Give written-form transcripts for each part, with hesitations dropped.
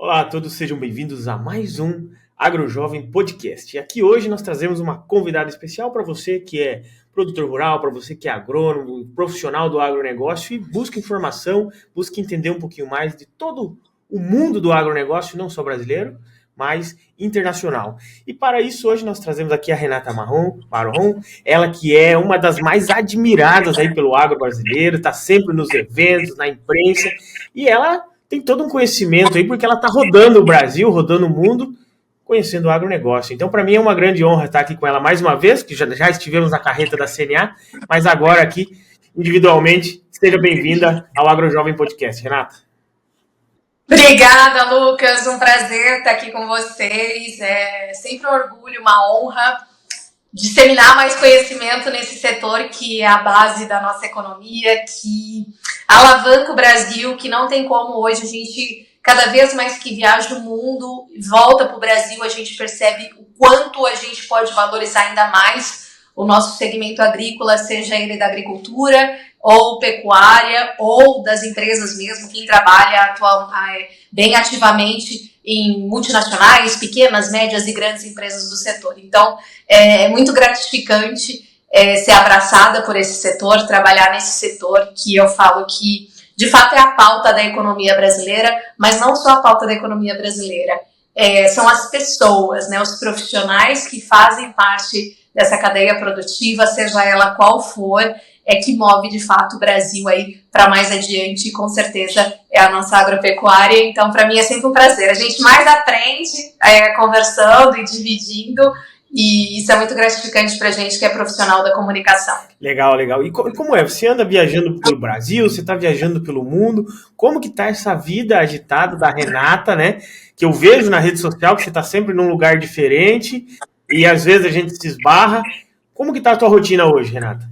Olá a todos, sejam bem-vindos a mais um AgroJovem Podcast. E aqui hoje nós trazemos uma convidada especial para você que é produtor rural, para você que é agrônomo, profissional do agronegócio e busca informação, busca entender um pouquinho mais de todo o mundo do agronegócio, não só brasileiro, mas internacional. E para isso hoje nós trazemos aqui a Renata Marron, ela que é uma das mais admiradas aí pelo agro brasileiro, está sempre nos eventos, na imprensa, e ela tem todo um conhecimento aí, porque ela está rodando o Brasil, rodando o mundo, conhecendo o agronegócio. Então, para mim é uma grande honra estar aqui com ela mais uma vez, que já estivemos na carreta da CNA, mas agora aqui, individualmente, seja bem-vinda ao AgroJovem Podcast. Renata. Obrigada, Lucas. Um prazer estar aqui com vocês. É sempre um orgulho, uma honra disseminar mais conhecimento nesse setor que é a base da nossa economia, que alavanca o Brasil, que não tem como hoje a gente, cada vez mais que viaja o mundo, volta para o Brasil, a gente percebe o quanto a gente pode valorizar ainda mais o nosso segmento agrícola, seja ele da agricultura ou pecuária, ou das empresas mesmo, quem trabalha bem ativamente em multinacionais, pequenas, médias e grandes empresas do setor. Então, é muito gratificante ser abraçada por esse setor, trabalhar nesse setor que eu falo que, de fato, é a pauta da economia brasileira, mas não só a pauta da economia brasileira. São as pessoas, né, os profissionais que fazem parte dessa cadeia produtiva, seja ela qual for, que move de fato o Brasil aí para mais adiante, e com certeza é a nossa agropecuária. Então, para mim é sempre um prazer. A gente mais aprende conversando e dividindo, e isso é muito gratificante para a gente que é profissional da comunicação. Legal, legal. E como é? Você anda viajando pelo Brasil, você está viajando pelo mundo, como que tá essa vida agitada da Renata, né? Que eu vejo na rede social que você está sempre num lugar diferente e às vezes a gente se esbarra. Como que tá a tua rotina hoje, Renata?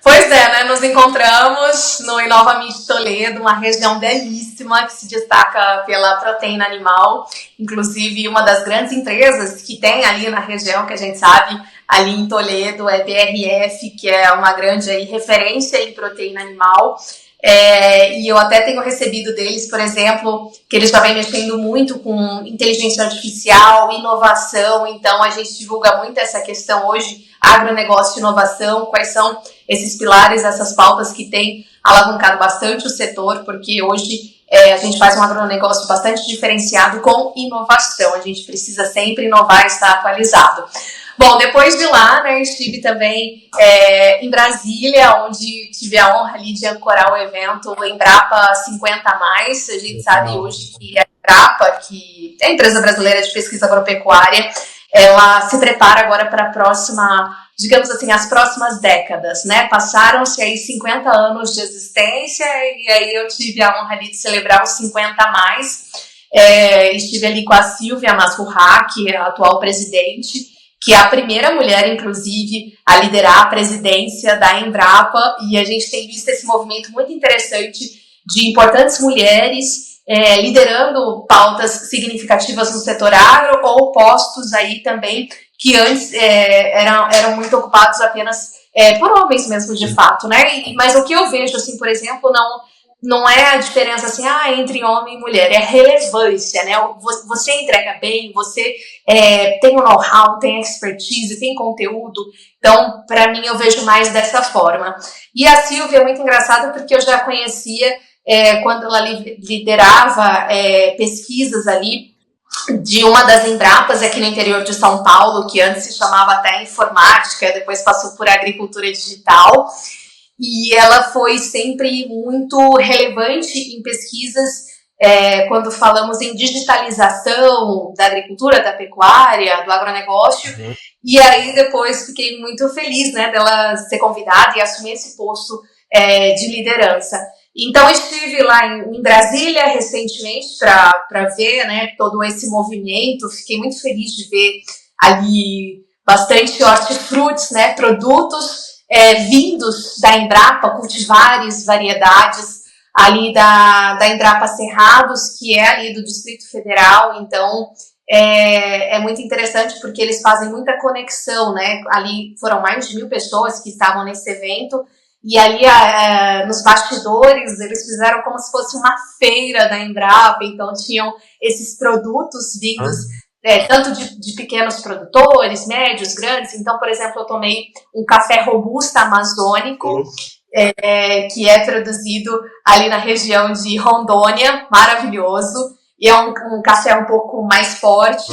Pois é, né? Nos encontramos no Inova Meat Toledo, uma região belíssima que se destaca pela proteína animal. Inclusive, uma das grandes empresas que tem ali na região, que a gente sabe, ali em Toledo, é BRF, que é uma grande aí, referência em proteína animal. E eu até tenho recebido deles, por exemplo, que eles já vêm mexendo muito com inteligência artificial, inovação. Então, a gente divulga muito essa questão hoje, agronegócio e inovação, quais são esses pilares, essas pautas que têm alavancado bastante o setor, porque hoje a gente faz um agronegócio bastante diferenciado com inovação. A gente precisa sempre inovar e estar atualizado. Bom, depois de lá, né, estive também em Brasília, onde tive a honra ali de ancorar o evento Embrapa 50+. A gente sabe hoje que a Embrapa, que é a empresa brasileira de pesquisa agropecuária, ela se prepara agora para a próxima, digamos assim, as próximas décadas, né? Passaram-se aí 50 anos de existência e aí eu tive a honra ali de celebrar os 50+. Estive ali com a Silvia Massurra, que é a atual presidente, que é a primeira mulher, inclusive, a liderar a presidência da Embrapa, e a gente tem visto esse movimento muito interessante de importantes mulheres liderando pautas significativas no setor agro, ou postos aí também que antes eram muito ocupados apenas por homens mesmo, de fato, né? Mas o que eu vejo, assim, por exemplo, não é a diferença assim, entre homem e mulher, é a relevância, né? Você entrega bem, você tem o know-how, tem expertise, tem conteúdo. Então, para mim, eu vejo mais dessa forma. E a Silvia é muito engraçada porque eu já conhecia quando ela liderava pesquisas ali de uma das Embrapas aqui no interior de São Paulo, que antes se chamava até informática, depois passou por agricultura digital. E ela foi sempre muito relevante em pesquisas quando falamos em digitalização da agricultura, da pecuária, do agronegócio. Uhum. E aí depois fiquei muito feliz, né, dela ser convidada e assumir esse posto de liderança. Então estive lá em Brasília recentemente para ver, né, todo esse movimento. Fiquei muito feliz de ver ali bastante hortifrutis, né, produtos vindos da Embrapa, cultivares, variedades ali da Embrapa Cerrados, que é ali do Distrito Federal. Então é muito interessante porque eles fazem muita conexão, né? Ali foram mais de 1.000 pessoas que estavam nesse evento, E ali, nos bastidores, eles fizeram como se fosse uma feira da Embrapa, então tinham esses produtos vindos tanto de pequenos produtores, médios, grandes. Então, por exemplo, eu tomei um café robusta amazônico, que é produzido ali na região de Rondônia, maravilhoso, e é um café um pouco mais forte.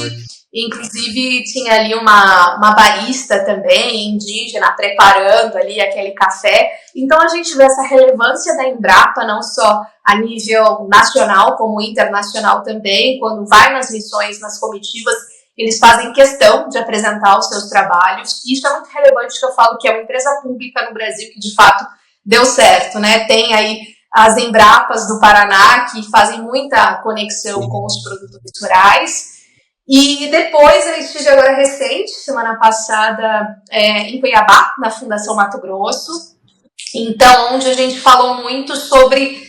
Inclusive, tinha ali uma barista também, indígena, preparando ali aquele café. Então, a gente vê essa relevância da Embrapa, não só a nível nacional, como internacional também. Quando vai nas missões, nas comitivas, eles fazem questão de apresentar os seus trabalhos. E isso é muito relevante, que eu falo que é uma empresa pública no Brasil que, de fato, deu certo, né? Tem aí as Embrapas do Paraná, que fazem muita conexão com os produtores rurais. E depois eu estive agora recente, semana passada, em Cuiabá, na Fundação Mato Grosso, então, onde a gente falou muito sobre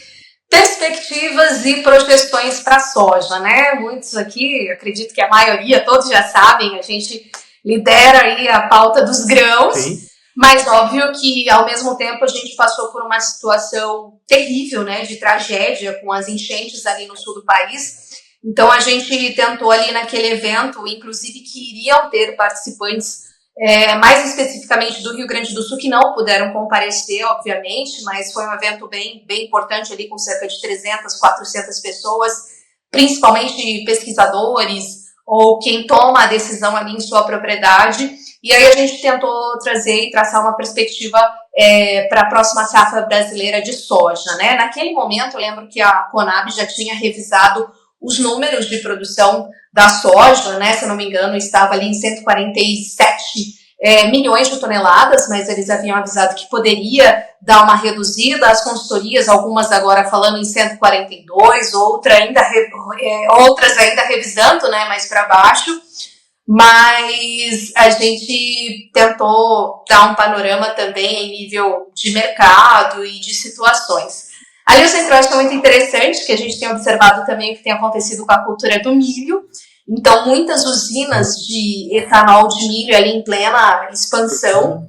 perspectivas e projeções para a soja, né? Muitos aqui, acredito que a maioria, todos já sabem, a gente lidera aí a pauta dos grãos. Sim. Mas óbvio que, ao mesmo tempo, a gente passou por uma situação terrível, né, de tragédia com as enchentes ali no sul do país. Então, a gente tentou ali naquele evento, inclusive que iriam ter participantes, mais especificamente do Rio Grande do Sul, que não puderam comparecer, obviamente, mas foi um evento bem importante ali, com cerca de 300, 400 pessoas, principalmente pesquisadores ou quem toma a decisão ali em sua propriedade. E aí a gente tentou trazer e traçar uma perspectiva para a próxima safra brasileira de soja, né? Naquele momento, eu lembro que a Conab já tinha revisado os números de produção da soja, né? Se eu não me engano, estava ali em 147 milhões de toneladas, mas eles haviam avisado que poderia dar uma reduzida. As consultorias, algumas agora falando em 142, outras ainda revisando, né, mais para baixo. Mas a gente tentou dar um panorama também em nível de mercado e de situações. Ali o Centro-Oeste é muito interessante, que a gente tem observado também o que tem acontecido com a cultura do milho. Então, muitas usinas de etanol de milho ali em plena expansão.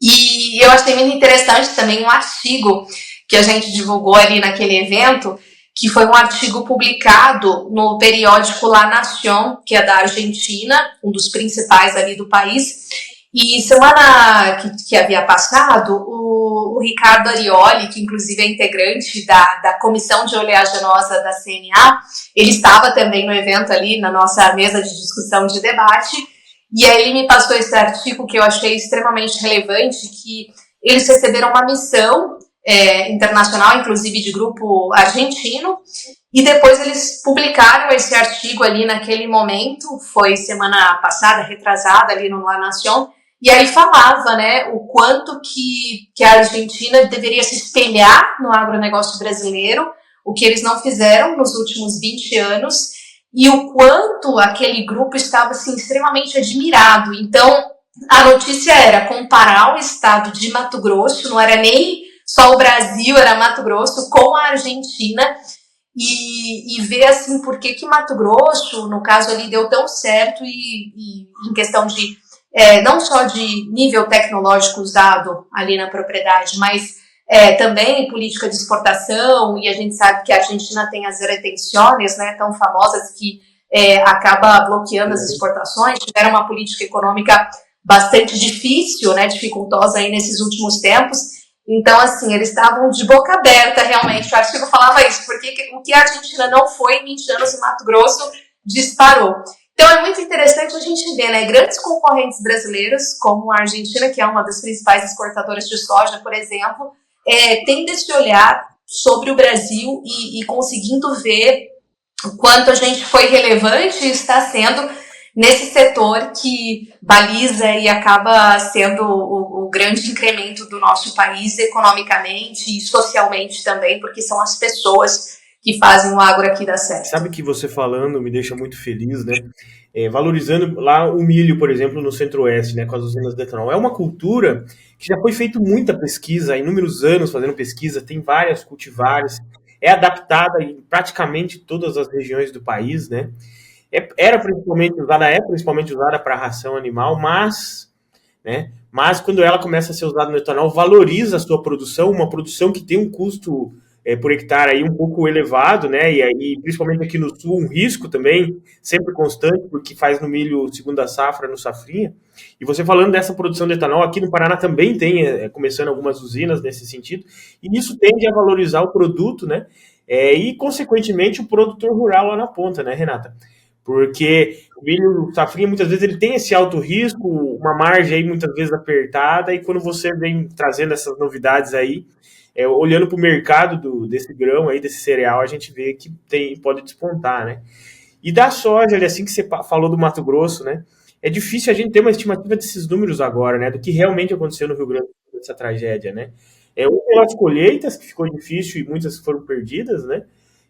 E eu achei muito interessante também um artigo que a gente divulgou ali naquele evento, que foi um artigo publicado no periódico La Nación, que é da Argentina, um dos principais ali do país. E semana que havia passado, o Ricardo Arioli, que inclusive é integrante da Comissão de Oleaginosa da CNA, ele estava também no evento ali, na nossa mesa de discussão de debate, e aí ele me passou esse artigo que eu achei extremamente relevante, que eles receberam uma missão internacional, inclusive de grupo argentino, e depois eles publicaram esse artigo ali naquele momento, foi semana passada, retrasada ali no La Nación, e aí falava, né, o quanto que a Argentina deveria se espelhar no agronegócio brasileiro, o que eles não fizeram nos últimos 20 anos, e o quanto aquele grupo estava assim, extremamente admirado. Então, a notícia era comparar o estado de Mato Grosso, não era nem só o Brasil, era Mato Grosso, com a Argentina, e ver assim, por que Mato Grosso, no caso ali, deu tão certo, e em questão de não só de nível tecnológico usado ali na propriedade, mas também política de exportação, e a gente sabe que a Argentina tem as retenções, né, tão famosas, que acaba bloqueando as exportações. Tiveram uma política econômica bastante difícil, né, dificultosa aí nesses últimos tempos. Então, assim, eles estavam de boca aberta, realmente. O artigo falava isso, porque o que a Argentina não foi em 20 anos, o Mato Grosso disparou. Então, é muito interessante a gente ver, né, grandes concorrentes brasileiros, como a Argentina, que é uma das principais exportadoras de soja, por exemplo, tendo esse olhar sobre o Brasil e conseguindo ver o quanto a gente foi relevante e está sendo nesse setor que baliza e acaba sendo o grande incremento do nosso país economicamente e socialmente também, porque são as pessoas que fazem o agro aqui dar certo. Sabe que você falando me deixa muito feliz, né? Valorizando lá o milho, por exemplo, no Centro-Oeste, né, com as usinas de etanol. É uma cultura que já foi feita muita pesquisa, há inúmeros anos fazendo pesquisa, tem várias cultivares, é adaptada em praticamente todas as regiões do país, né? É principalmente usada para ração animal, mas mas quando ela começa a ser usada no etanol, valoriza a sua produção, uma produção que tem um custo por hectare aí um pouco elevado, né? E aí, principalmente aqui no sul, um risco também sempre constante, porque faz no milho segunda safra, no safrinha. E você falando dessa produção de etanol, aqui no Paraná também tem, começando algumas usinas nesse sentido, e isso tende a valorizar o produto, né? E, consequentemente, o produtor rural lá na ponta, né, Renata? Porque o milho safrinha, muitas vezes, ele tem esse alto risco, uma margem aí muitas vezes apertada, e quando você vem trazendo essas novidades aí, olhando para o mercado desse grão aí, desse cereal, a gente vê que pode despontar, né? E da soja, assim que você falou do Mato Grosso, né? É difícil a gente ter uma estimativa desses números agora, né? Do que realmente aconteceu no Rio Grande do Sul, essa tragédia, né? Uma pelas colheitas, que ficou difícil e muitas foram perdidas, né?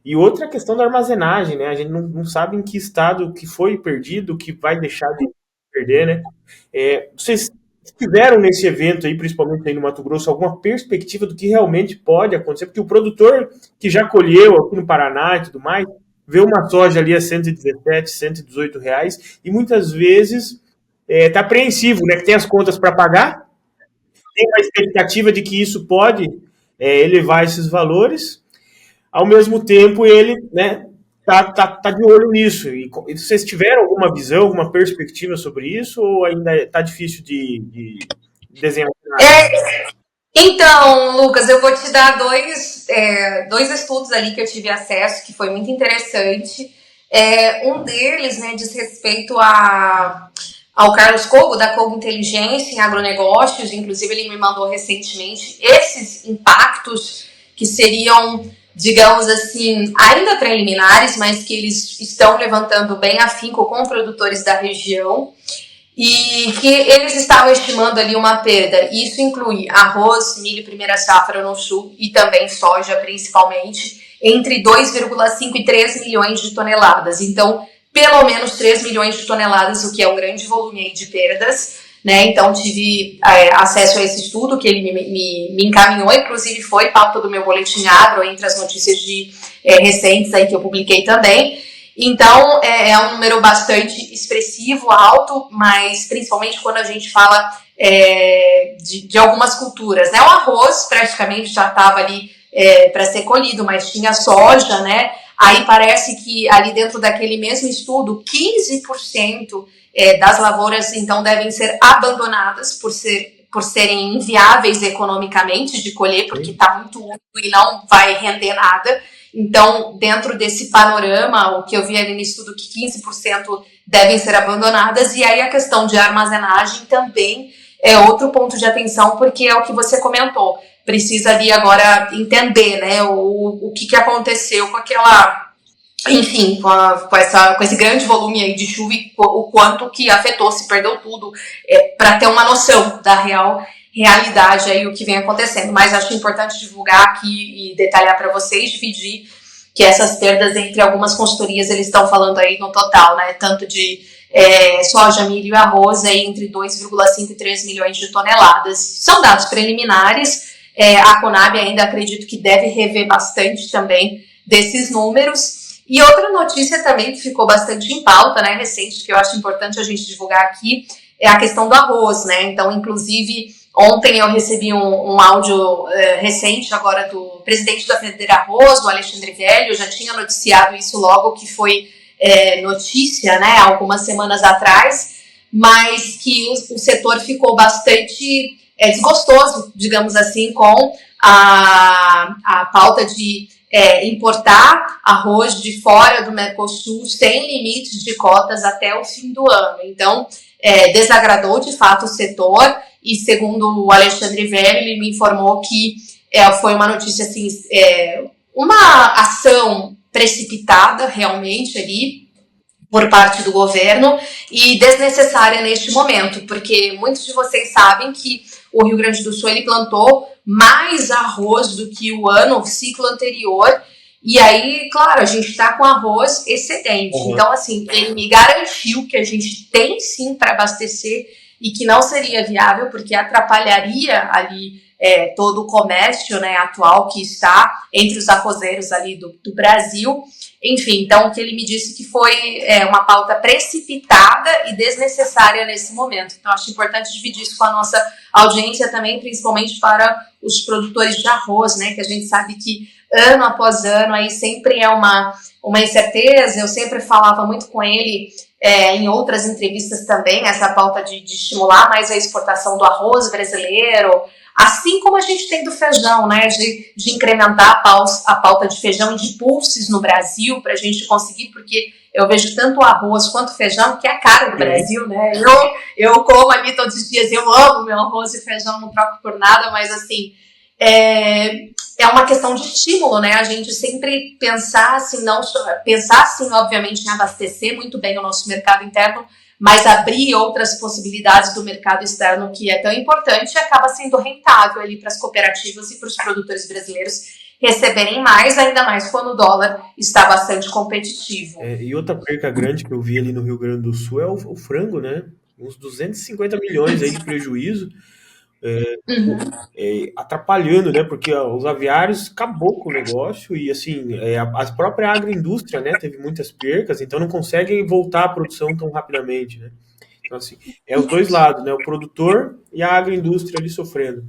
E outra questão da armazenagem, né? A gente não sabe em que estado que foi perdido, que vai deixar de perder, né? Vocês tiveram nesse evento aí, principalmente aí no Mato Grosso, alguma perspectiva do que realmente pode acontecer? Porque o produtor que já colheu aqui no Paraná e tudo mais, vê uma soja ali a 117, 118 reais e muitas vezes está apreensivo, né? Que tem as contas para pagar, tem a expectativa de que isso pode elevar esses valores, ao mesmo tempo ele, né, tá de olho nisso. E vocês tiveram alguma visão, alguma perspectiva sobre isso, ou ainda está difícil de desenhar? Então, Lucas, eu vou te dar dois estudos ali que eu tive acesso, que foi muito interessante. Um deles, né, diz respeito ao Carlos Cogo, da Cogo Inteligência em Agronegócios. Inclusive, ele me mandou recentemente esses impactos que seriam, digamos assim, ainda preliminares, mas que eles estão levantando bem afinco com produtores da região, e que eles estavam estimando ali uma perda. Isso inclui arroz, milho, primeira safra no sul e também soja, principalmente, entre 2,5 e 3 milhões de toneladas. Então, pelo menos 3 milhões de toneladas, o que é um grande volume de perdas, né? Então, tive acesso a esse estudo que ele me encaminhou, inclusive foi pauta do meu boletim agro, entre as notícias recentes aí que eu publiquei também. Então, é um número bastante expressivo, alto, mas principalmente quando a gente fala de algumas culturas, né? O arroz praticamente já estava ali para ser colhido, mas tinha soja, né? Aí parece que ali dentro daquele mesmo estudo, 15% das lavouras, então, devem ser abandonadas por serem inviáveis economicamente de colher, porque está muito úmido e não vai render nada. Então, dentro desse panorama, o que eu vi ali no estudo, que 15% devem ser abandonadas, e aí a questão de armazenagem também é outro ponto de atenção, porque é o que você comentou. Precisa ali agora entender, né, o que aconteceu com aquela, enfim, com esse grande volume aí de chuva e o quanto que afetou, se perdeu tudo, para ter uma noção da realidade aí, o que vem acontecendo. Mas acho importante divulgar aqui e detalhar para vocês, dividir que essas perdas entre algumas consultorias, eles estão falando aí no total, né, tanto de soja, milho e arroz, aí entre 2,5 e 3 milhões de toneladas. São dados preliminares, a Conab ainda acredito que deve rever bastante também desses números. E outra notícia também que ficou bastante em pauta, né, recente, que eu acho importante a gente divulgar aqui, é a questão do arroz, né? Então, inclusive, ontem eu recebi um áudio recente agora do presidente da Federa Arroz, do Alexandre Velho. Eu já tinha noticiado isso logo que foi notícia, né, algumas semanas atrás, mas que o setor ficou bastante desgostoso, digamos assim, com a pauta de importar arroz de fora do Mercosul sem limites de cotas até o fim do ano. Então, desagradou de fato o setor, e segundo o Alexandre Velho, ele me informou que foi uma notícia assim, uma ação precipitada realmente ali por parte do governo e desnecessária neste momento, porque muitos de vocês sabem que o Rio Grande do Sul ele plantou mais arroz do que o ciclo anterior, e aí, claro, a gente está com arroz excedente. Uhum. Então, assim, ele me garantiu que a gente tem sim para abastecer e que não seria viável, porque atrapalharia ali todo o comércio, né, atual que está entre os arrozeiros ali do Brasil. Enfim, então o que ele me disse que foi uma pauta precipitada e desnecessária nesse momento. Então acho importante dividir isso com a nossa audiência também, principalmente para os produtores de arroz, né, que a gente sabe que ano após ano aí sempre é uma incerteza. Eu sempre falava muito com ele em outras entrevistas também, essa pauta de estimular mais a exportação do arroz brasileiro, assim como a gente tem do feijão, né, de incrementar a pauta de feijão e de pulses no Brasil, para a gente conseguir, porque eu vejo tanto o arroz quanto o feijão, que é a cara do Brasil, né, eu como ali todos os dias, eu amo meu arroz e feijão, não troco por nada, mas assim, é uma questão de estímulo, né, a gente sempre pensar assim, obviamente, em abastecer muito bem o nosso mercado interno, mas abrir outras possibilidades do mercado externo, que é tão importante, e acaba sendo rentável ali para as cooperativas e para os produtores brasileiros receberem mais, ainda mais quando o dólar está bastante competitivo. E outra perca grande que eu vi ali no Rio Grande do Sul é o frango, né? Uns 250 milhões aí de prejuízo, atrapalhando, né? Porque os aviários acabou com o negócio e, assim, a própria agroindústria, né, teve muitas percas, então não consegue voltar à produção tão rapidamente, né? Então, assim, os dois lados, né? O produtor e a agroindústria ali sofrendo.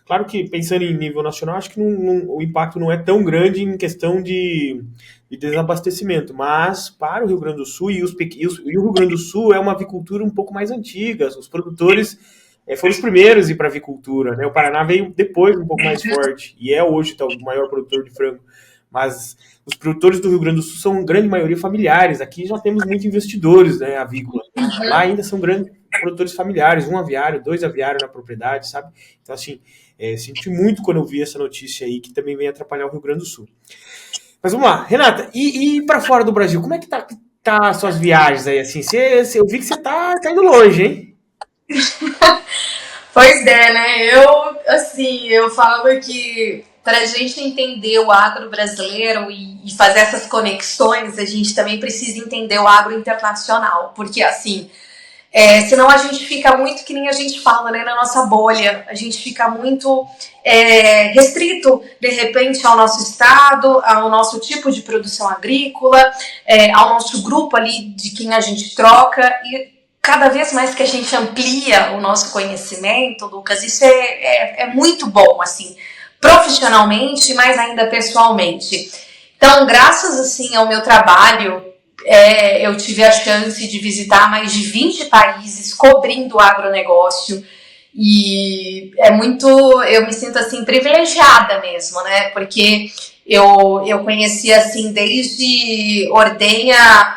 Claro que, pensando em nível nacional, acho que o impacto não é tão grande em questão de desabastecimento, mas para o Rio Grande do Sul e o Rio Grande do Sul é uma avicultura um pouco mais antiga, os produtores foram os primeiros a ir para a avicultura, né? O Paraná veio depois, um pouco mais forte, e é hoje o maior produtor de frango. Mas os produtores do Rio Grande do Sul são, grande maioria, familiares. Aqui já temos muitos investidores, né, avícola. Lá ainda são grandes produtores familiares, um aviário, 2 aviários na propriedade, sabe? Então, assim, senti muito quando eu vi essa notícia aí, que também vem atrapalhar o Rio Grande do Sul. Mas vamos lá, Renata, e para fora do Brasil, como é que tá as suas viagens aí, assim? Eu vi que você tá indo longe, hein? Pois é, né? Eu falo que para a gente entender o agro brasileiro e fazer essas conexões, a gente também precisa entender o agro internacional, porque assim, senão a gente fica muito, que nem a gente fala, né, na nossa bolha, a gente fica muito restrito, de repente, ao nosso estado, ao nosso tipo de produção agrícola, ao nosso grupo ali de quem a gente troca, e cada vez mais que a gente amplia o nosso conhecimento, Lucas, isso é muito bom, assim, profissionalmente, mas ainda pessoalmente. Então, graças, assim, ao meu trabalho, eu tive a chance de visitar mais de 20 países cobrindo o agronegócio, e eu me sinto, assim, privilegiada mesmo, né, porque eu conheci, assim, desde ordenha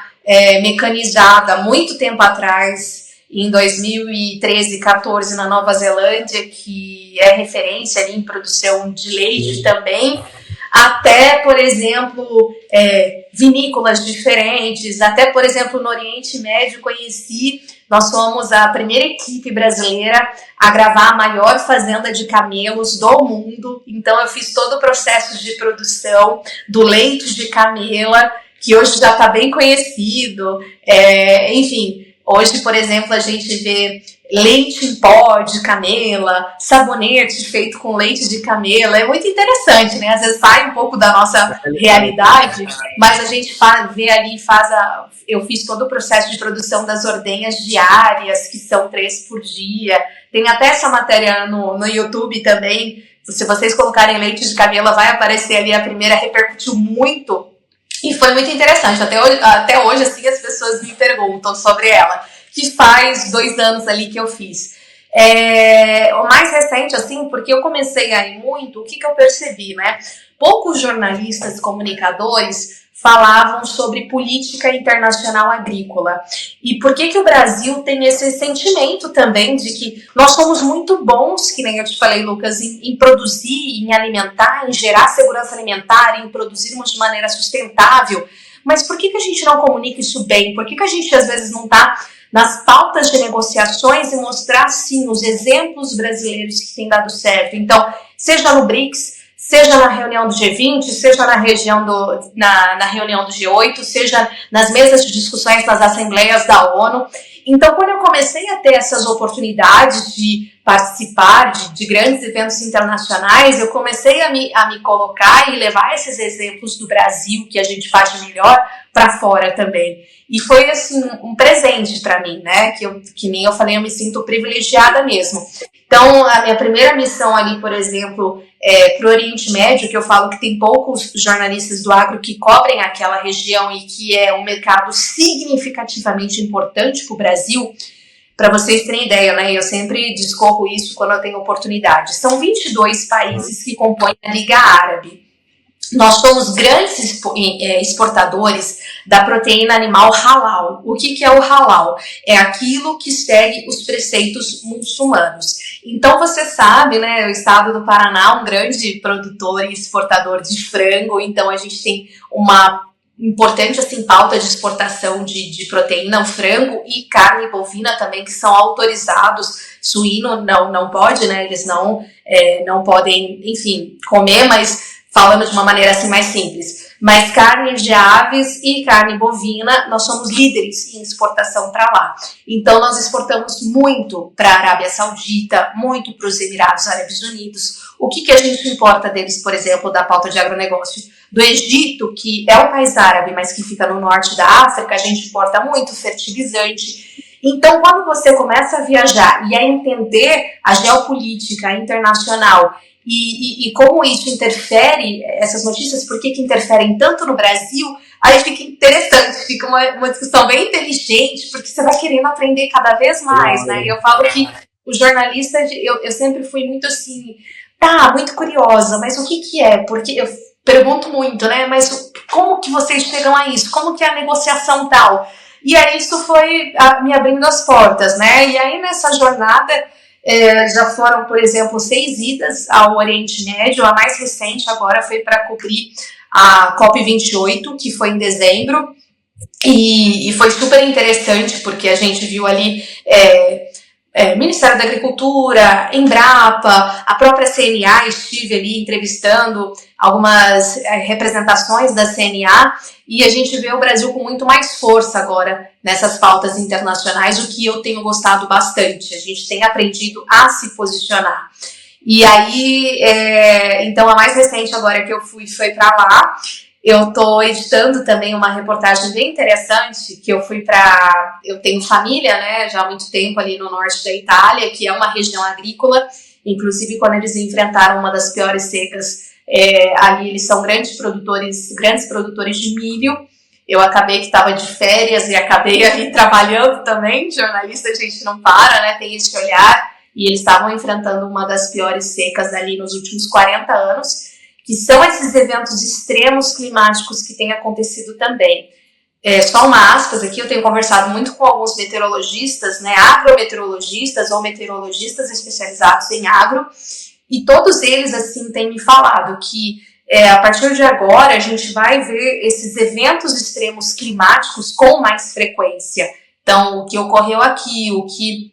mecanizada, muito tempo atrás, em 2013, 14, na Nova Zelândia, que é referência ali em produção de leite também, até, por exemplo, vinícolas diferentes, até, por exemplo, no Oriente Médio, nós somos a primeira equipe brasileira a gravar a maior fazenda de camelos do mundo, então eu fiz todo o processo de produção do leite de camela, que hoje já está bem conhecido, enfim, hoje, por exemplo, a gente vê leite em pó de camela, sabonete feito com leite de camela, é muito interessante, né? Às vezes sai um pouco da nossa realidade, mas a gente vê ali, eu fiz todo o processo de produção das ordenhas diárias, que são 3 por dia, tem até essa matéria no YouTube também, se vocês colocarem leite de camela, vai aparecer ali, a primeira repercutiu muito, e foi muito interessante, até hoje assim, as pessoas me perguntam sobre ela, que faz 2 anos ali que eu fiz. O mais recente, assim, porque eu comecei a ir muito, o que eu percebi, né? Poucos jornalistas, comunicadores falavam sobre política internacional agrícola. E por que o Brasil tem esse sentimento também de que nós somos muito bons, que nem eu te falei, Lucas, em produzir, em alimentar, em gerar segurança alimentar, em produzirmos de maneira sustentável, mas por que a gente não comunica isso bem? Por que a gente às vezes não está nas pautas de negociações e mostrar, sim, os exemplos brasileiros que têm dado certo? Então, seja no BRICS, seja na reunião do G20, seja na reunião do G8, seja nas mesas de discussões nas assembleias da ONU. Então, quando eu comecei a ter essas oportunidades de participar de grandes eventos internacionais, eu comecei a me colocar e levar esses exemplos do Brasil, que a gente faz de melhor, para fora também. E foi, assim, um presente para mim, né? Que nem eu falei, eu me sinto privilegiada mesmo. Então, a minha primeira missão ali, por exemplo, para o Oriente Médio, que eu falo que tem poucos jornalistas do agro que cobrem aquela região e que é um mercado significativamente importante para o Brasil. Para vocês terem ideia, né? Eu sempre discorro isso quando eu tenho oportunidade. São 22 países que compõem a Liga Árabe. Nós somos grandes exportadores da proteína animal halal. O que é o halal? É aquilo que segue os preceitos muçulmanos. Então, você sabe, né, o estado do Paraná é um grande produtor e exportador de frango, então a gente tem uma importante assim, pauta de exportação de proteína, o frango e carne bovina também, que são autorizados. Suíno não pode, né, eles não podem, enfim, comer, mas falando de uma maneira assim mais simples. Mas carne de aves e carne bovina, nós somos líderes em exportação para lá. Então, nós exportamos muito para a Arábia Saudita, muito para os Emirados Árabes Unidos. O que a gente importa deles, por exemplo, da pauta de agronegócio? Do Egito, que é um país árabe, mas que fica no norte da África, a gente importa muito fertilizante. Então, quando você começa a viajar e a entender a geopolítica internacional e como isso interfere, essas notícias, por que interferem tanto no Brasil, aí fica interessante, fica uma discussão bem inteligente, porque você vai querendo aprender cada vez mais, né? E eu falo que o jornalista, eu sempre fui muito assim, muito curiosa, mas o que é? Porque eu pergunto muito, né? Mas como que vocês chegam a isso? Como que é a negociação tal? E aí isso foi me abrindo as portas, né? E aí nessa jornada já foram, por exemplo, 6 idas ao Oriente Médio. A mais recente agora foi para cobrir a COP28, que foi em dezembro. E foi super interessante, porque a gente viu ali Ministério da Agricultura, Embrapa, a própria CNA, estive ali entrevistando algumas representações da CNA, e a gente vê o Brasil com muito mais força agora nessas pautas internacionais, o que eu tenho gostado bastante. A gente tem aprendido a se posicionar. E aí, então a mais recente agora que eu fui foi para lá. Eu estou editando também uma reportagem bem interessante, que eu tenho família, né, já há muito tempo ali no norte da Itália, que é uma região agrícola. Inclusive quando eles enfrentaram uma das piores secas, ali eles são grandes produtores de milho. Eu acabei que estava de férias e acabei ali trabalhando também. Jornalista a gente não para, né, tem esse olhar. E eles estavam enfrentando uma das piores secas ali nos últimos 40 anos. Que são esses eventos extremos climáticos que têm acontecido também. Só uma aspas aqui, eu tenho conversado muito com alguns meteorologistas, né, agrometeorologistas ou meteorologistas especializados em agro, e todos eles, assim, têm me falado que a partir de agora a gente vai ver esses eventos extremos climáticos com mais frequência. Então, o que ocorreu aqui, o que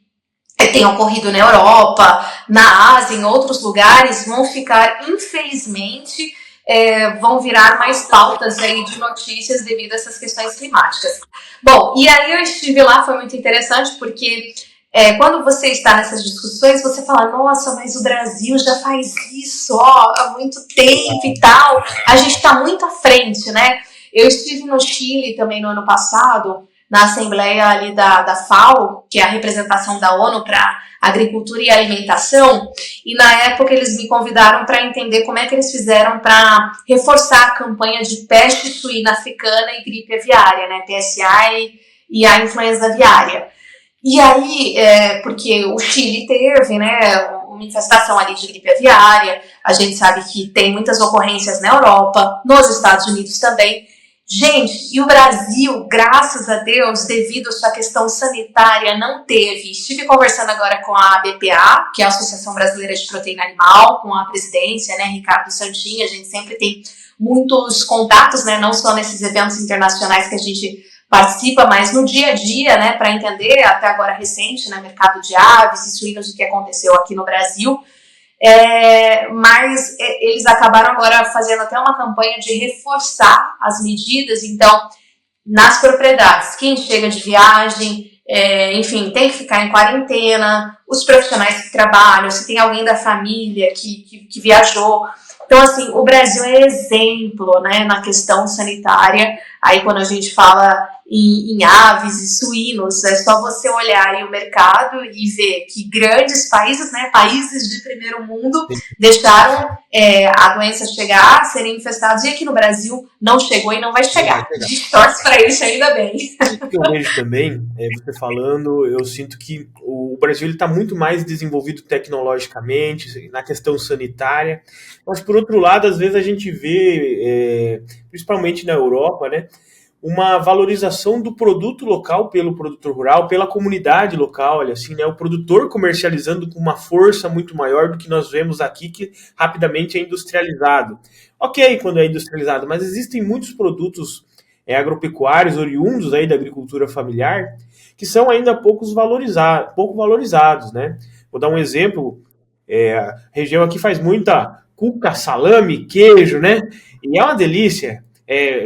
tem ocorrido na Europa, na Ásia, em outros lugares, vão ficar, infelizmente, vão virar mais pautas aí de notícias devido a essas questões climáticas. Bom, e aí eu estive lá, foi muito interessante, porque quando você está nessas discussões, você fala, nossa, mas o Brasil já faz isso há muito tempo e tal, a gente está muito à frente, né? Eu estive no Chile também no ano passado, na Assembleia ali da FAO, que é a representação da ONU para Agricultura e Alimentação, e na época eles me convidaram para entender como é que eles fizeram para reforçar a campanha de peste suína africana e gripe aviária, né, PSA e a influenza aviária. E aí, porque o Chile teve, né, uma infestação ali de gripe aviária, a gente sabe que tem muitas ocorrências na Europa, nos Estados Unidos também. Gente, e o Brasil, graças a Deus, devido à sua questão sanitária, não teve. Estive conversando agora com a ABPA, que é a Associação Brasileira de Proteína Animal, com a presidência, né, Ricardo Santin. A gente sempre tem muitos contatos, né, não só nesses eventos internacionais que a gente participa, mas no dia a dia, né, para entender, até agora recente, né, mercado de aves e suínos, o que aconteceu aqui no Brasil. Mas eles acabaram agora fazendo até uma campanha de reforçar as medidas. Então, nas propriedades, quem chega de viagem, enfim, tem que ficar em quarentena, os profissionais que trabalham, se tem alguém da família que viajou. Então, assim, o Brasil é exemplo, né, na questão sanitária. Aí, quando a gente fala em aves e suínos, é só você olhar aí o mercado e ver que grandes países, né, países de primeiro mundo, deixaram a doença chegar, serem infestados, e aqui no Brasil não chegou e não vai chegar. A gente torce para isso ainda bem. O que eu vejo também, você falando, eu sinto que o Brasil está muito mais desenvolvido tecnologicamente, na questão sanitária, mas por outro lado, às vezes a gente vê, principalmente na Europa, né, uma valorização do produto local pelo produtor rural, pela comunidade local, olha assim, né, o produtor comercializando com uma força muito maior do que nós vemos aqui, que rapidamente é industrializado. Ok, quando é industrializado, mas existem muitos produtos agropecuários oriundos aí da agricultura familiar que são ainda pouco valorizados, né? Vou dar um exemplo, a região aqui faz muita cuca, salame, queijo, né? E é uma delícia.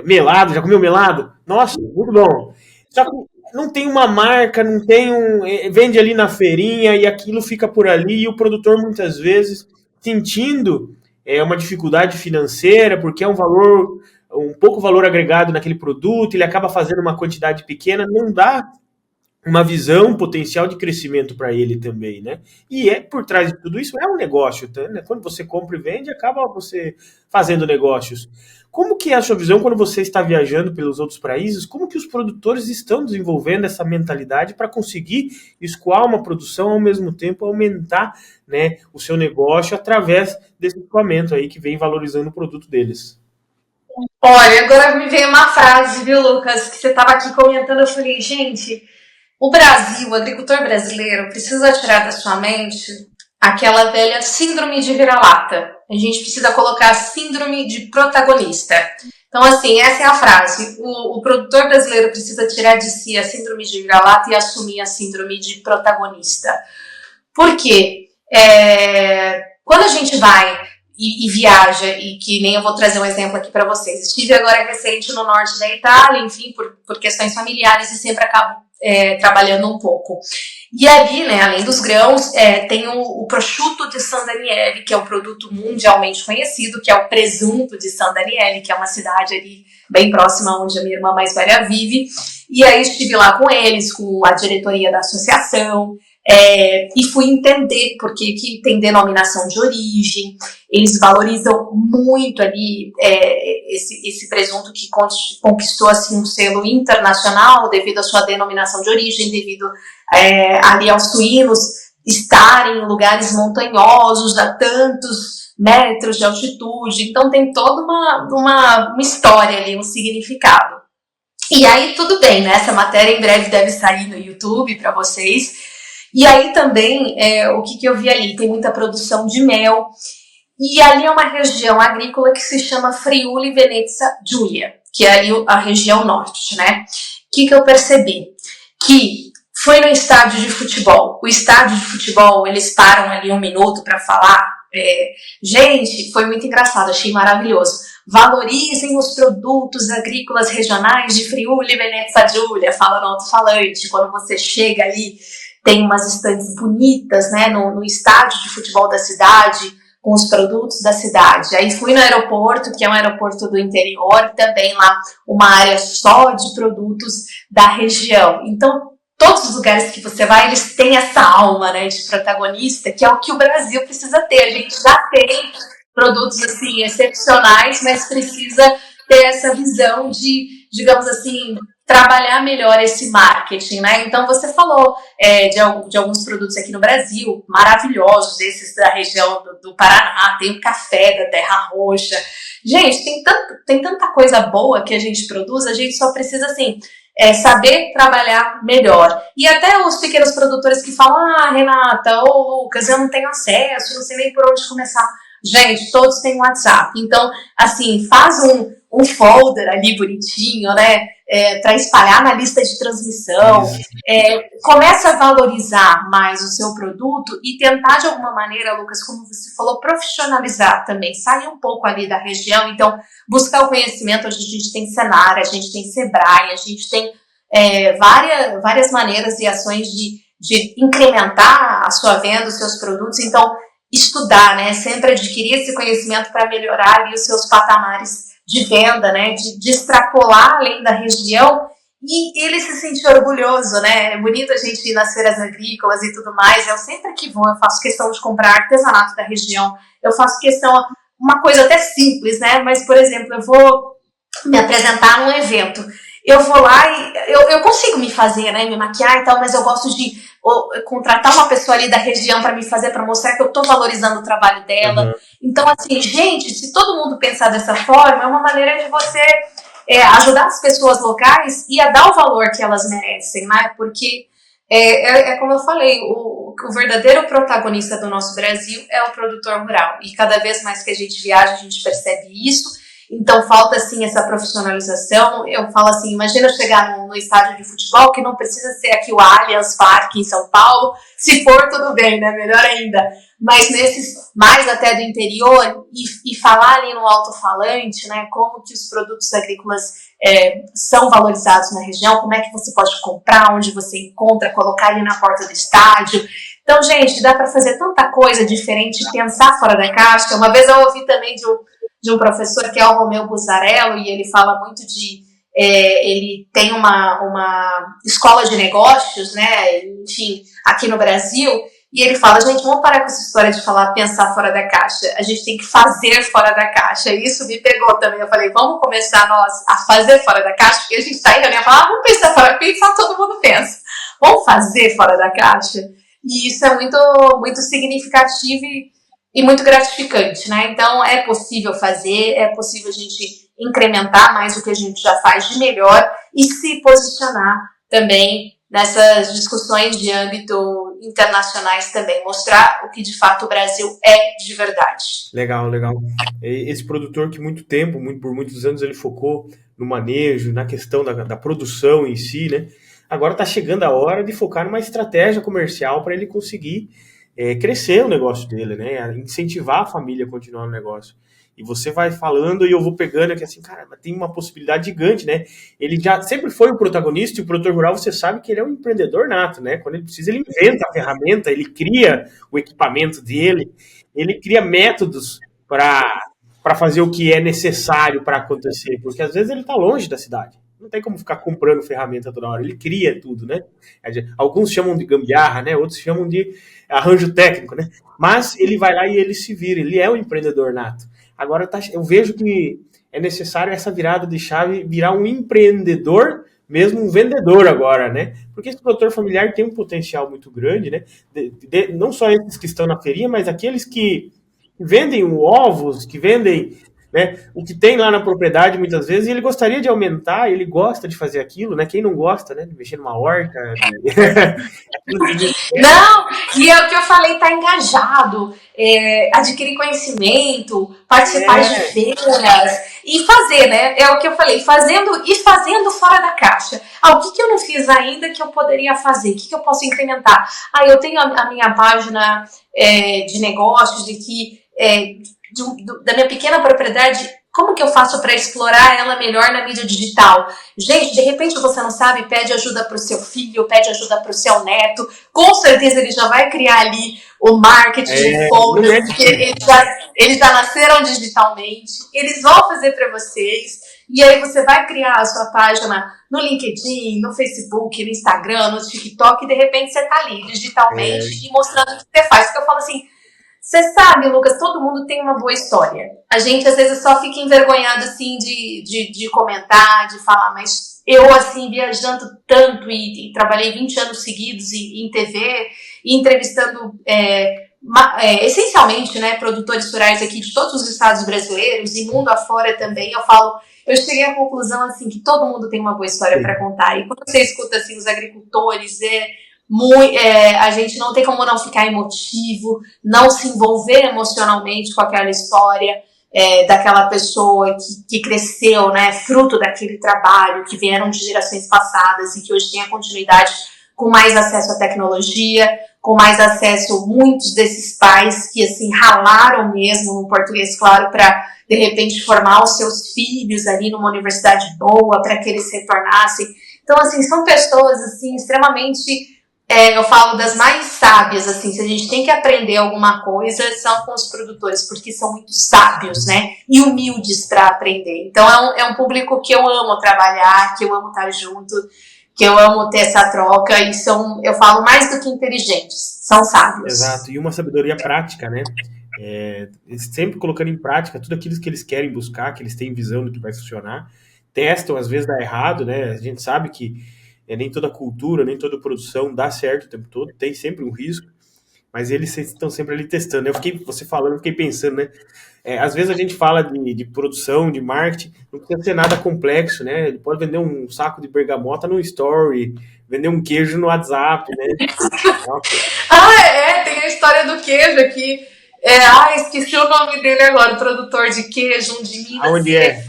Melado, já comeu melado? Nossa, muito bom. Só que não tem uma marca, não tem vende ali na feirinha e aquilo fica por ali e o produtor muitas vezes sentindo uma dificuldade financeira porque é um pouco valor agregado naquele produto, ele acaba fazendo uma quantidade pequena, não dá uma visão potencial de crescimento para ele também, né? E por trás de tudo isso é um negócio, né? Quando você compra e vende, acaba você fazendo negócios. Como que é a sua visão quando você está viajando pelos outros países? Como que os produtores estão desenvolvendo essa mentalidade para conseguir escoar uma produção ao mesmo tempo aumentar, né, o seu negócio através desse escoamento aí que vem valorizando o produto deles? Olha, agora me veio uma frase, viu, Lucas, que você estava aqui comentando, eu falei, gente, o Brasil, o agricultor brasileiro, precisa tirar da sua mente aquela velha síndrome de vira-lata. A gente precisa colocar a síndrome de protagonista. Então, assim, essa é a frase. O produtor brasileiro precisa tirar de si a síndrome de vira-lata e assumir a síndrome de protagonista. Por quê? Quando a gente vai e viaja, e que nem eu vou trazer um exemplo aqui para vocês. Estive agora recente no norte da Itália, enfim, por questões familiares e sempre acabo trabalhando um pouco. E ali, né, além dos grãos, tem o prosciutto de San Daniele, que é um produto mundialmente conhecido, que é o presunto de San Daniele, que é uma cidade ali bem próxima onde a minha irmã mais velha vive. E aí estive lá com eles, com a diretoria da associação, e fui entender por que tem denominação de origem. Eles valorizam muito ali esse presunto que conquistou assim, um selo internacional devido à sua denominação de origem, devido ali aos suínos estarem em lugares montanhosos a tantos metros de altitude. Então tem toda uma história ali, um significado. E aí tudo bem, né? Essa matéria em breve deve sair no YouTube para vocês. E aí também, o que eu vi ali? Tem muita produção de mel. E ali é uma região agrícola que se chama Friuli Venezia Giulia, que é ali a região norte, né? O que eu percebi? Que foi no estádio de futebol. O estádio de futebol, eles param ali um minuto para falar. Gente, foi muito engraçado, achei maravilhoso. Valorizem os produtos agrícolas regionais de Friuli Venezia Giulia, fala no alto-falante. Quando você chega ali, tem umas estantes bonitas, né, no estádio de futebol da cidade, com os produtos da cidade. Aí fui no aeroporto, que é um aeroporto do interior, também lá uma área só de produtos da região. Então, todos os lugares que você vai, eles têm essa alma, né, de protagonista, que é o que o Brasil precisa ter. A gente já tem produtos, assim, excepcionais, mas precisa ter essa visão de, digamos assim, trabalhar melhor esse marketing, né? Então, você falou de alguns produtos aqui no Brasil, maravilhosos, esses da região do Paraná, tem o café da Terra Roxa. Gente, tem tanta coisa boa que a gente produz, a gente só precisa, assim, saber trabalhar melhor. E até os pequenos produtores que falam, Renata, Lucas, eu não tenho acesso, não sei nem por onde começar. Gente, todos têm WhatsApp. Então, assim, faz um folder ali bonitinho, né? Para espalhar na lista de transmissão. Começa a valorizar mais o seu produto e tentar, de alguma maneira, Lucas, como você falou, profissionalizar também. Sair um pouco ali da região. Então, buscar o conhecimento. Hoje a gente tem Senar, a gente tem Sebrae, a gente tem várias maneiras e ações de incrementar a sua venda, os seus produtos. Então, estudar, né? Sempre adquirir esse conhecimento para melhorar ali os seus patamares de venda, né? De extrapolar além da região e ele se sentir orgulhoso, né? É bonito a gente ir nas feiras agrícolas e tudo mais. Eu sempre que vou, eu faço questão de comprar artesanato da região. Eu faço questão, uma coisa até simples, né? Mas, por exemplo, eu vou me apresentar num evento. Eu vou lá e eu consigo me fazer, né? Me maquiar e tal, mas eu gosto de contratar uma pessoa ali da região para me fazer, para mostrar que eu estou valorizando o trabalho dela. Uhum. Então, assim, gente, se todo mundo pensar dessa forma, é uma maneira de você ajudar as pessoas locais e a dar o valor que elas merecem, né? Porque, como eu falei, o verdadeiro protagonista do nosso Brasil é o produtor rural. E cada vez mais que a gente viaja, a gente percebe isso. Então, falta, assim, essa profissionalização. Eu falo assim, imagina chegar no estádio de futebol, que não precisa ser aqui o Allianz Parque em São Paulo. Se for, tudo bem, né? Melhor ainda. Mas nesses, mais até do interior, e falar ali no alto-falante, né? Como que os produtos agrícolas são valorizados na região, como é que você pode comprar, onde você encontra, colocar ali na porta do estádio. Então, gente, dá para fazer tanta coisa diferente, pensar fora da caixa. Uma vez eu ouvi também de um professor que é o Romeu Buzzarello, e ele fala muito ele tem uma escola de negócios, né, enfim, aqui no Brasil, e ele fala, gente, vamos parar com essa história de falar pensar fora da caixa, a gente tem que fazer fora da caixa, e isso me pegou também, eu falei, vamos começar nós a fazer fora da caixa, porque a gente tá indo e fala, vamos pensar fora da caixa, todo mundo pensa, vamos fazer fora da caixa, e isso é muito, muito significativo e muito gratificante, né? Então, é possível fazer, é possível a gente incrementar mais o que a gente já faz de melhor e se posicionar também nessas discussões de âmbito internacionais também, mostrar o que de fato o Brasil é de verdade. Legal, legal. Esse produtor que por muitos anos ele focou no manejo, na questão da produção em si, né? Agora está chegando a hora de focar numa estratégia comercial para ele conseguir crescer o negócio dele, né? Incentivar a família a continuar no negócio. E você vai falando e eu vou pegando aqui assim, cara, tem uma possibilidade gigante, né? Ele já sempre foi o protagonista e o produtor rural, você sabe que ele é um empreendedor nato, né? Quando ele precisa, ele inventa a ferramenta, ele cria o equipamento dele, ele cria métodos para fazer o que é necessário para acontecer, porque às vezes ele está longe da cidade. Não tem como ficar comprando ferramenta toda hora. Ele cria tudo, né? Alguns chamam de gambiarra, né? Outros chamam de arranjo técnico, né? Mas ele vai lá e ele se vira. Ele é um empreendedor nato. Agora eu vejo que é necessário essa virada de chave, virar um empreendedor, mesmo um vendedor agora, né? Porque esse produtor familiar tem um potencial muito grande, né? Não só esses que estão na feirinha, mas aqueles que vendem ovos, que vendem... né? O que tem lá na propriedade muitas vezes, e ele gostaria de aumentar, ele gosta de fazer aquilo, né? Quem não gosta, né? De mexer numa horta. Não, e é o que eu falei, tá engajado, adquirir conhecimento, participar de feiras e fazer, né? É o que eu falei, fazendo fora da caixa. O que eu não fiz ainda que eu poderia fazer? O que eu posso incrementar? Eu tenho a minha página de negócios, da minha pequena propriedade, como que eu faço para explorar ela melhor na mídia digital? Gente, de repente você não sabe, pede ajuda para o seu filho, pede ajuda para o seu neto, com certeza ele já vai criar ali o marketing de folders, porque eles já nasceram digitalmente, eles vão fazer para vocês, e aí você vai criar a sua página no LinkedIn, no Facebook, no Instagram, no TikTok, e de repente você está ali digitalmente e mostrando o que você faz, porque eu falo assim, você sabe, Lucas, todo mundo tem uma boa história. A gente, às vezes, só fica envergonhado, assim, de comentar, de falar, mas eu, assim, viajando tanto e trabalhei 20 anos seguidos em TV, e entrevistando, essencialmente, né, produtores rurais aqui de todos os estados brasileiros e mundo afora também, eu cheguei à conclusão, assim, que todo mundo tem uma boa história para contar. E quando você escuta, assim, os agricultores, a gente não tem como não ficar emotivo, não se envolver emocionalmente com aquela história daquela pessoa que cresceu, né, fruto daquele trabalho, que vieram de gerações passadas e que hoje tem a continuidade com mais acesso à tecnologia, com mais acesso, muitos desses pais que assim ralaram mesmo no português claro para de repente formar os seus filhos ali numa universidade boa, para que eles se tornassem Então, assim, são pessoas, assim, extremamente, eu falo das mais sábias, assim, se a gente tem que aprender alguma coisa, são com os produtores, porque são muito sábios, né, e humildes para aprender. Então, é um público que eu amo trabalhar, que eu amo estar junto, que eu amo ter essa troca, e eu falo mais do que inteligentes, são Exato, sábios. e uma sabedoria prática, né? Sempre colocando em prática tudo aquilo que eles querem buscar, que eles têm visão do que vai funcionar, testam, às vezes dá errado, né? A gente sabe que nem toda cultura, nem toda produção dá certo o tempo todo, tem sempre um risco, mas eles estão sempre ali testando. Você falando, eu fiquei pensando, né? Às vezes a gente fala de produção, de marketing, não precisa ser nada complexo, né? Ele pode vender um saco de bergamota no story, vender um queijo no WhatsApp, né? Tem a história do queijo aqui. Esqueci o nome dele agora, o produtor de queijo, um de Minas. Aonde é?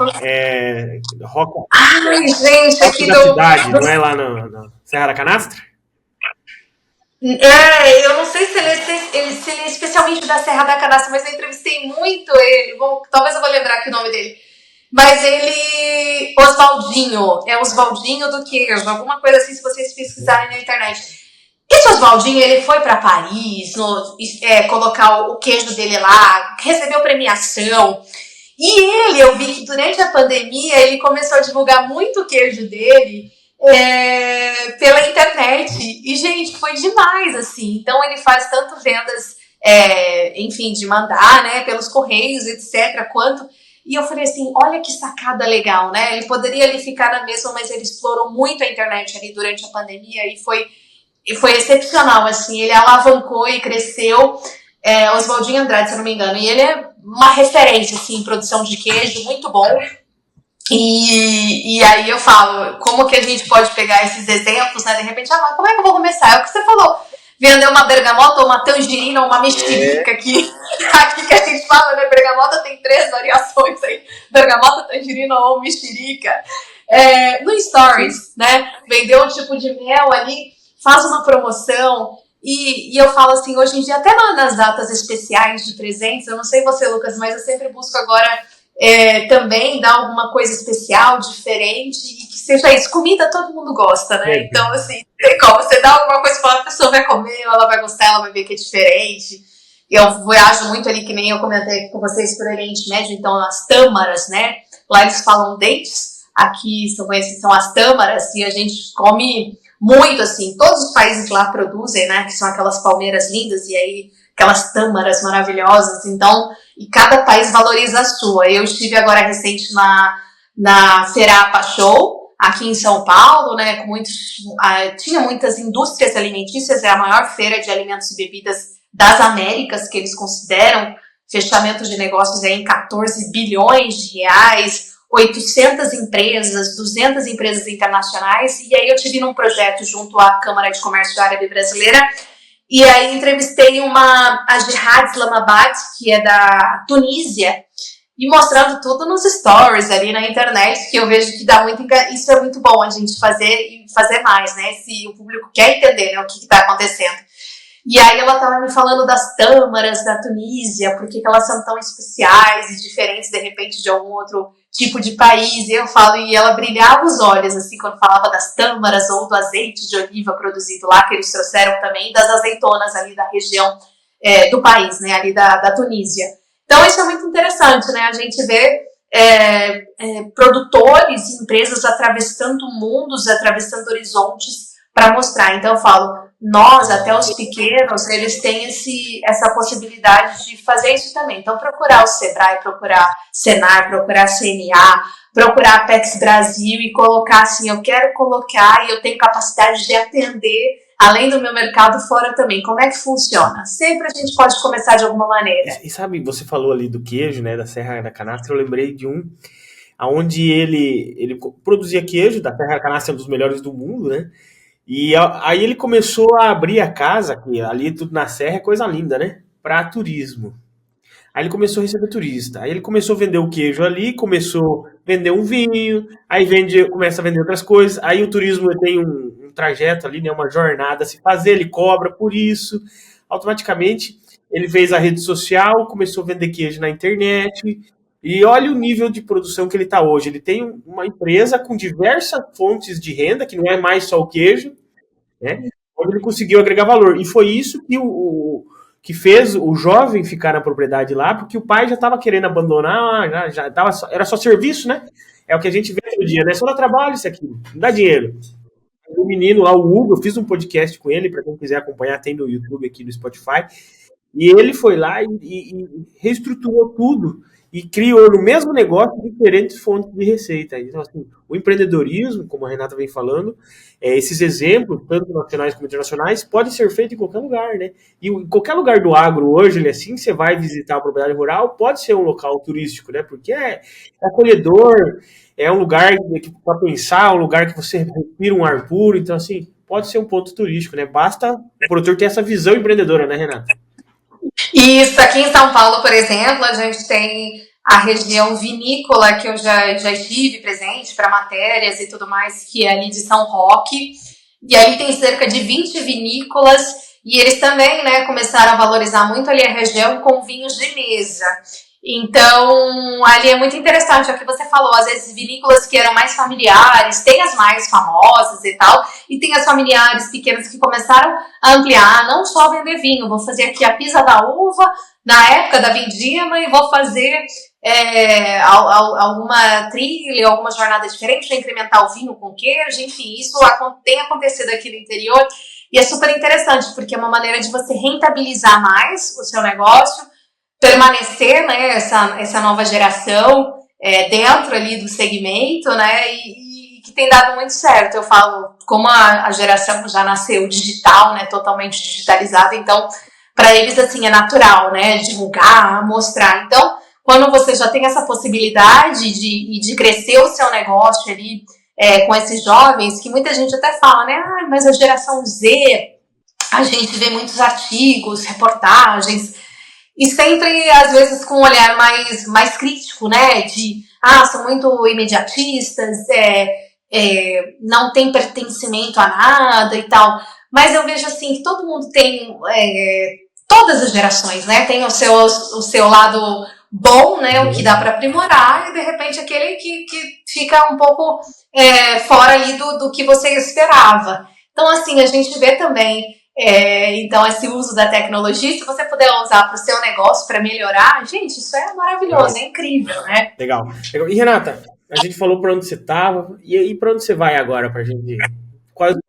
Roca, Ai, gente, Roca aqui da Cidade, não é lá na Serra da Canastra? eu não sei se ele é especialmente da Serra da Canastra, mas eu entrevistei muito ele. Talvez eu vou lembrar aqui o nome dele. Mas ele. Oswaldinho. É Oswaldinho do queijo, alguma coisa assim, se vocês pesquisarem na internet. Esse Oswaldinho, ele foi para Paris, colocar o queijo dele lá, recebeu premiação. E eu vi que durante a pandemia, ele começou a divulgar muito o queijo dele pela internet. E, gente, foi demais, assim. Então, ele faz tanto vendas, enfim, de mandar, né, pelos correios, etc., quanto... E eu falei assim, olha que sacada legal, né? Ele poderia ali ficar na mesma, mas ele explorou muito a internet ali durante a pandemia e foi excepcional, assim. Ele alavancou e cresceu. Oswaldinho Andrade, se eu não me engano. E ele é uma referência, assim, em produção de queijo, muito bom. E aí eu falo, como que a gente pode pegar esses exemplos, né? De repente, mas como é que eu vou começar? É o que você falou. Vender uma bergamota ou uma tangerina ou uma mexerica aqui que a gente fala, né? Bergamota tem 3 variações aí. Bergamota, tangerina ou mexerica. No Stories, né? Vender um tipo de mel ali, faz uma promoção. E eu falo assim, hoje em dia, até nas datas especiais de presentes, eu não sei você, Lucas, mas eu sempre busco agora também dar alguma coisa especial, diferente, e que seja isso. Comida todo mundo gosta, né? Então, assim, tem como você dá alguma coisa para a pessoa vai comer, ela vai gostar, ela vai ver que é diferente. Eu viajo muito ali, que nem eu comentei com vocês, por Oriente Médio, então as tâmaras, né? Lá eles falam dates, aqui são as tâmaras, e a gente come muito, assim. Todos os países lá produzem, né? Que são aquelas palmeiras lindas, e aí aquelas tâmaras maravilhosas. Então, e cada país valoriza a sua. Eu estive agora recente na Ferapa Show, aqui em São Paulo, né, tinha muitas indústrias alimentícias, é a maior feira de alimentos e bebidas das Américas, que eles consideram fechamento de negócios em 14 bilhões de reais, 800 empresas, 200 empresas internacionais, e aí eu tive num projeto junto à Câmara de Comércio Árabe Brasileira. E aí entrevistei a Jihad Islamabad, que é da Tunísia, e mostrando tudo nos stories ali na internet, que eu vejo que dá muito... Isso é muito bom a gente fazer e fazer mais, né? Se o público quer entender, né, o que está acontecendo. E aí ela estava me falando das tâmaras da Tunísia, por que elas são tão especiais e diferentes, de repente, de algum outro tipo de país. E eu falo, e ela brilhava os olhos, assim, quando falava das tâmaras ou do azeite de oliva produzido lá, que eles trouxeram também, das azeitonas ali da região do país, né, ali da Tunísia. Então, isso é muito interessante, né, a gente vê produtores e empresas atravessando mundos, atravessando horizontes para mostrar. Então, eu falo, nós, até os pequenos, eles têm essa possibilidade de fazer isso também. Então, procurar o Sebrae, procurar Senar, procurar CNA, procurar a Apex Brasil e colocar assim, eu quero colocar e eu tenho capacidade de atender, além do meu mercado, fora também. Como é que funciona? Sempre a gente pode começar de alguma maneira. E sabe, você falou ali do queijo, né, da Serra da Canastra, eu lembrei de onde ele produzia queijo, da Serra da Canastra é um dos melhores do mundo, né? E aí ele começou a abrir a casa, que ali tudo na serra é coisa linda, né? Para turismo. Aí ele começou a receber turista. Aí ele começou a vender o queijo ali, começou a vender um vinho, aí começa a vender outras coisas. Aí o turismo tem um trajeto ali, né? Uma jornada a se fazer, ele cobra por isso. Automaticamente ele fez a rede social, começou a vender queijo na internet. E olha o nível de produção que ele está hoje. Ele tem uma empresa com diversas fontes de renda, que não é mais só o queijo, né? Onde ele conseguiu agregar valor. E foi isso que fez o jovem ficar na propriedade lá, porque o pai já estava querendo abandonar, já tava, era só serviço, né? É o que a gente vê todo dia, né? Só dá trabalho isso aqui, não dá dinheiro. O menino lá, o Hugo, eu fiz um podcast com ele, para quem quiser acompanhar, tem no YouTube aqui no Spotify. E ele foi lá e reestruturou tudo e criou no mesmo negócio diferentes fontes de receita. Então, assim, o empreendedorismo, como a Renata vem falando, esses exemplos, tanto nacionais como internacionais, pode ser feito em qualquer lugar, né? E em qualquer lugar do agro hoje, ele assim, você vai visitar a propriedade rural, pode ser um local turístico, né? Porque é acolhedor, é um lugar para pensar, um lugar que você respira um ar puro. Então, assim, pode ser um ponto turístico, né? Basta o produtor ter essa visão empreendedora, né, Renata? Isso, aqui em São Paulo, por exemplo, a gente tem a região vinícola, que eu já estive presente para matérias e tudo mais, que é ali de São Roque. E ali tem cerca de 20 vinícolas, e eles também, né, começaram a valorizar muito ali a região com vinhos de mesa. Então, ali é muito interessante, é o que você falou, às vezes vinícolas que eram mais familiares, tem as mais famosas e tal, e tem as familiares pequenas que começaram a ampliar, não só vender vinho, vou fazer aqui a pisa da uva na época da vindima e vou fazer alguma trilha, alguma jornada diferente para incrementar o vinho com queijo, enfim, isso tem acontecido aqui no interior e é super interessante, porque é uma maneira de você rentabilizar mais o seu negócio, permanecer, né, essa nova geração dentro ali do segmento, né, e que tem dado muito certo. Eu falo, como a geração já nasceu digital, né, totalmente digitalizada, então, para eles, assim, é natural, né, divulgar, mostrar. Então, quando você já tem essa possibilidade de crescer o seu negócio ali com esses jovens, que muita gente até fala, né, mas a geração Z, a gente vê muitos artigos, reportagens, e sempre, às vezes, com um olhar mais crítico, né? São muito imediatistas, não tem pertencimento a nada e tal. Mas eu vejo, assim, que todo mundo tem, todas as gerações, né? Tem o seu lado bom, né? O que dá para aprimorar, e, de repente, aquele que fica um pouco fora ali do que você esperava. Então, assim, a gente vê também... então, esse uso da tecnologia, se você puder usar para o seu negócio, para melhorar, gente, isso é maravilhoso, é incrível, né? Legal. E, Renata, a gente falou para onde você estava, e para onde você vai agora, para a gente... Quais os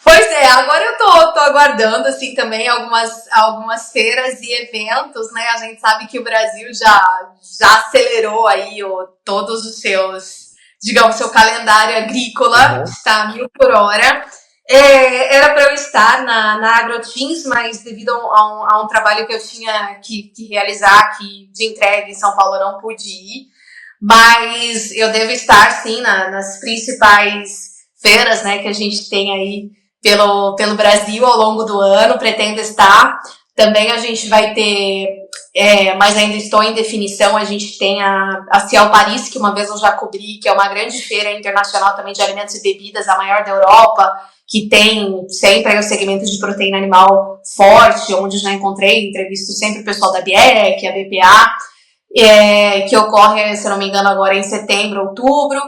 Pois é, agora eu tô aguardando, assim, também algumas feiras e eventos, né? A gente sabe que o Brasil já acelerou aí todos os seus... digamos, seu calendário agrícola está a 1000 por hora. Era para eu estar na AgroTeams, mas devido a um trabalho que eu tinha que realizar de entrega em São Paulo, eu não pude ir. Mas eu devo estar, sim, nas principais feiras, né, que a gente tem aí pelo Brasil ao longo do ano, pretendo estar. Também a gente vai ter... mas ainda estou em definição, a gente tem a Ciel Paris, que uma vez eu já cobri, que é uma grande feira internacional também de alimentos e bebidas, a maior da Europa, que tem sempre o segmento de proteína animal forte, onde já entrevisto sempre o pessoal da BIEC, a BPA, que ocorre, se não me engano, agora em setembro, outubro.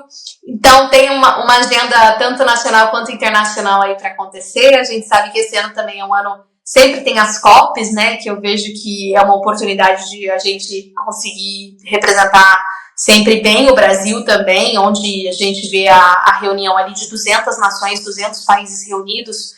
Então tem uma agenda tanto nacional quanto internacional aí para acontecer. A gente sabe que esse ano também é um ano... Sempre tem as COPs, né, que eu vejo que é uma oportunidade de a gente conseguir representar sempre bem o Brasil também, onde a gente vê a reunião ali de 200 nações, 200 países reunidos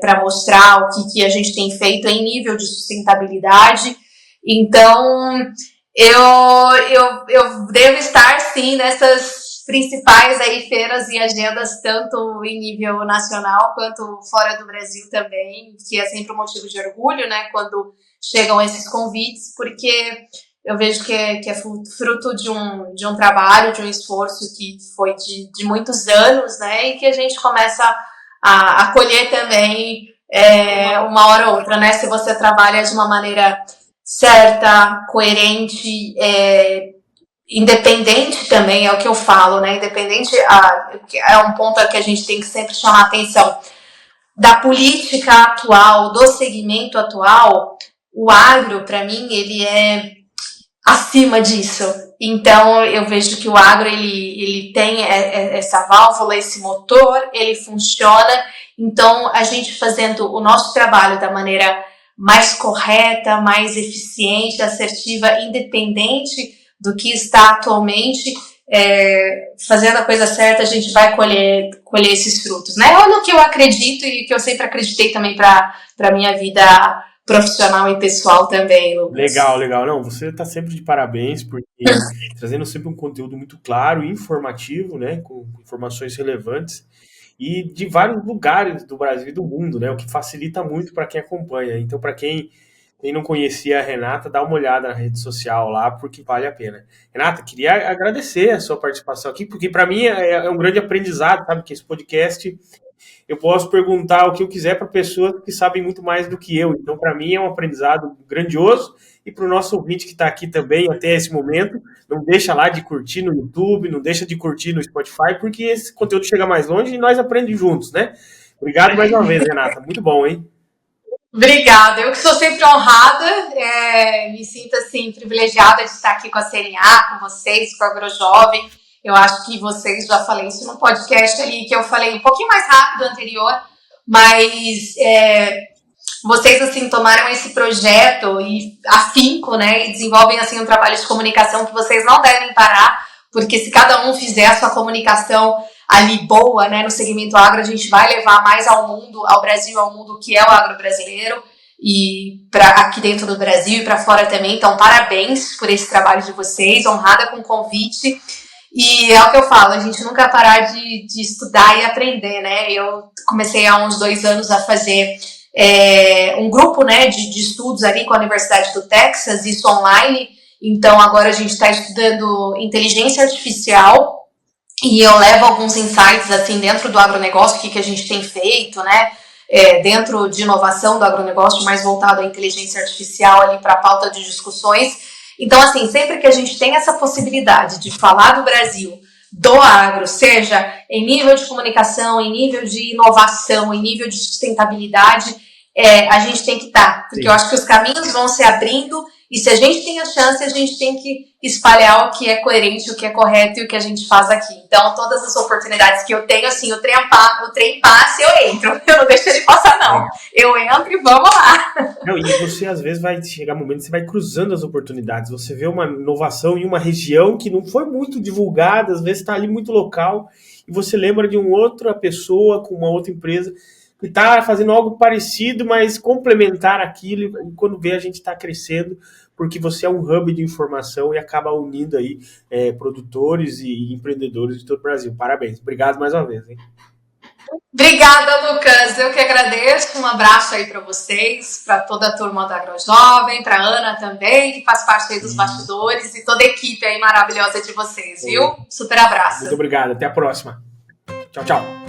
para mostrar o que a gente tem feito em nível de sustentabilidade. Então, eu devo estar, sim, nessas principais aí feiras e agendas, tanto em nível nacional quanto fora do Brasil também, que é sempre um motivo de orgulho, né, quando chegam esses convites, porque eu vejo que é fruto de um trabalho, de um esforço que foi de muitos anos, né, e que a gente começa a colher também uma hora ou outra, né, se você trabalha de uma maneira certa, coerente, independente também, é o que eu falo, né? Independente é um ponto que a gente tem que sempre chamar a atenção da política atual, do segmento atual. o agro, para mim, ele é acima disso. Então, eu vejo que o agro, ele tem essa válvula, esse motor, ele funciona. Então, a gente fazendo o nosso trabalho da maneira mais correta, mais eficiente, assertiva, independente do que está atualmente, fazendo a coisa certa, a gente vai colher esses frutos, né? É no que eu acredito e que eu sempre acreditei também para a minha vida profissional e pessoal também, Lucas. Legal. Não, você está sempre de parabéns, porque trazendo sempre um conteúdo muito claro e informativo, né? Com informações relevantes e de vários lugares do Brasil e do mundo, né? O que facilita muito para quem acompanha. Então, para quem não conhecia a Renata, dá uma olhada na rede social lá, porque vale a pena. Renata, queria agradecer a sua participação aqui, porque para mim é um grande aprendizado, sabe? Que esse podcast eu posso perguntar o que eu quiser para pessoas que sabem muito mais do que eu. Então, para mim, é um aprendizado grandioso. E para o nosso ouvinte que está aqui também até esse momento, não deixa lá de curtir no YouTube, não deixa de curtir no Spotify, porque esse conteúdo chega mais longe e nós aprendemos juntos, né? Obrigado mais uma vez, Renata. Muito bom, hein? Obrigada. Eu que sou sempre honrada, me sinto assim privilegiada de estar aqui com a CNA, com vocês, com a AgroJovem. Eu acho que vocês, já falei isso no podcast ali, que eu falei um pouquinho mais rápido anterior, mas vocês, assim, tomaram esse projeto e afinco, né, e desenvolvem, assim, um trabalho de comunicação que vocês não devem parar, porque se cada um fizer a sua comunicação ali boa, né, no segmento agro, a gente vai levar mais ao mundo, ao Brasil, ao mundo que é o agro brasileiro, e aqui dentro do Brasil e para fora também. Então, parabéns por esse trabalho de vocês, honrada com o convite. E é o que eu falo, a gente nunca parar de estudar e aprender, né? Eu comecei há uns 2 anos a fazer um grupo, né, de estudos ali com a Universidade do Texas, isso online. Então, agora a gente está estudando inteligência artificial e eu levo alguns insights, assim, dentro do agronegócio, o que a gente tem feito, né? Dentro de inovação do agronegócio, mais voltado à inteligência artificial ali para a pauta de discussões. Então, assim, sempre que a gente tem essa possibilidade de falar do Brasil, do agro, seja em nível de comunicação, em nível de inovação, em nível de sustentabilidade, a gente tem que estar. Porque eu acho que os caminhos vão se abrindo e se a gente tem a chance, a gente tem que espalhar o que é coerente, o que é correto e o que a gente faz aqui. Então, todas as oportunidades que eu tenho, assim, o trem passa, eu entro. Eu não deixo ele passar, não. Eu entro e vamos lá. Não, e você, às vezes, vai chegar um momento que você vai cruzando as oportunidades. Você vê uma inovação em uma região que não foi muito divulgada, às vezes está ali muito local, e você lembra de uma outra pessoa com uma outra empresa que está fazendo algo parecido, mas complementar aquilo, e quando vê a gente está crescendo, porque você é um hub de informação e acaba unindo aí produtores e empreendedores de todo o Brasil. Parabéns. Obrigado mais uma vez, hein? Obrigada, Lucas. Eu que agradeço. Um abraço aí para vocês, para toda a turma da AgroJovem, para a Ana também, que faz parte aí dos bastidores, e toda a equipe aí maravilhosa de vocês, viu? Super abraço. Muito obrigado. Até a próxima. Tchau, tchau.